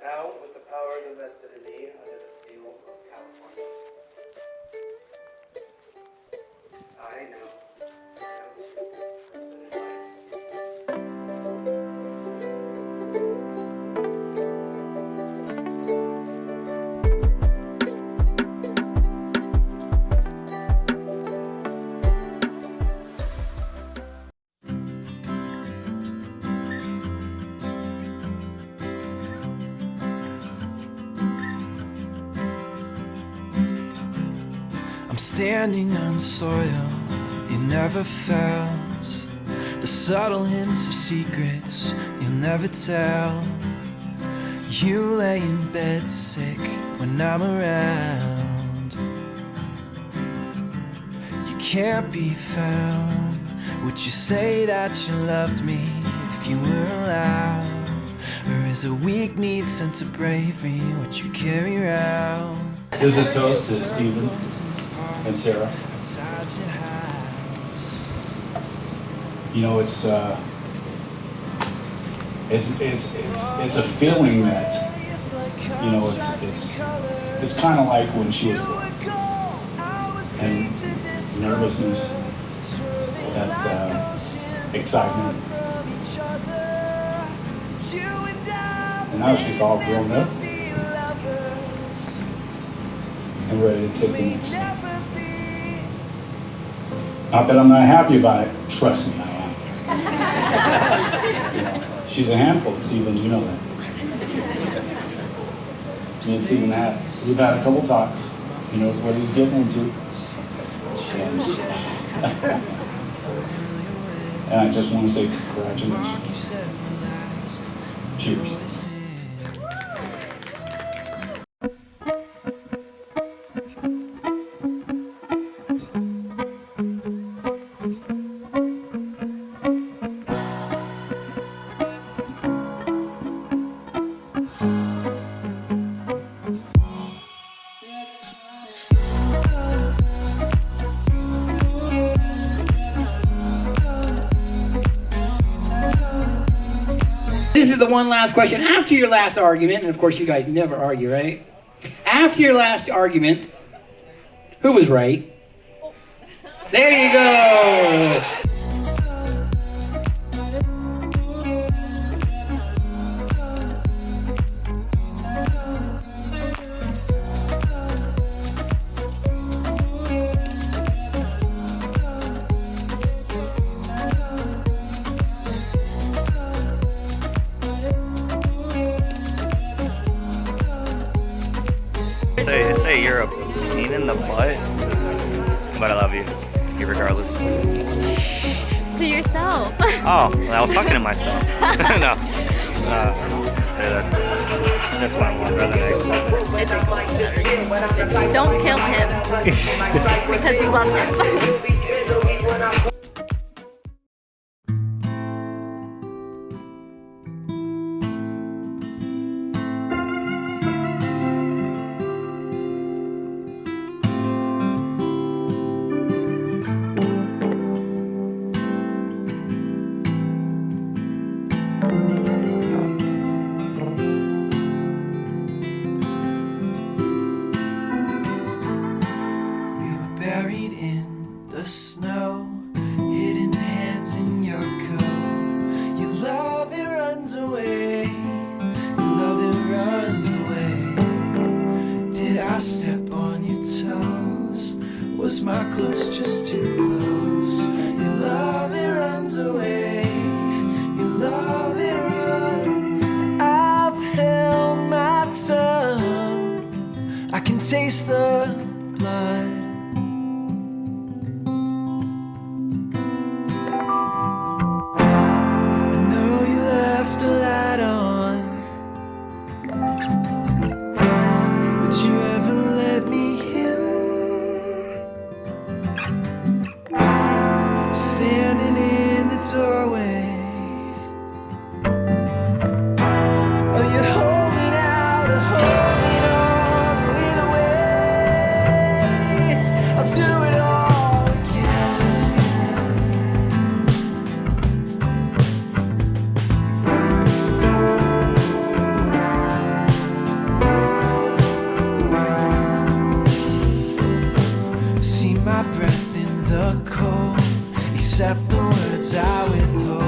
Now, with the powers invested in me under the seal of California, I know. I'm standing on soil you never felt, the subtle hints of secrets you'll never tell. You lay in bed sick when I'm around. You can't be found. Would you say that you loved me if you were allowed? Or is a weak need sense of bravery what you carry around? This is a toast to Stephen and Sarah. You know, it's a feeling that, you know, it's kind of like when she was born, and nervousness, that excitement, and now she's all grown up and ready to take the next step. Not that I'm not happy about it. Trust me, I am. You know, she's a handful, Stephen. You know that. Me and Stephen we've had a couple talks. He knows what he's getting into. And I just want to say congratulations. Cheers. This is the one last question. After your last argument, and of course you guys never argue, right? After your last argument, who was right? There you go. Say you're a pain in the butt, but I love you regardless. To yourself. Oh, I was talking to myself. No. Say that. That's my one brother next. Don't kill him because you love him. Buried in the snow, hidden hands in your coat. Your love, it runs away. Your love, it runs away. Did I step on your toes? Was my close just too close? Your love, it runs away. Your love, it runs. I've held my tongue. I can taste the blood. Standing in the doorway, are you holding out or holding on? Either way, accept the words I withhold.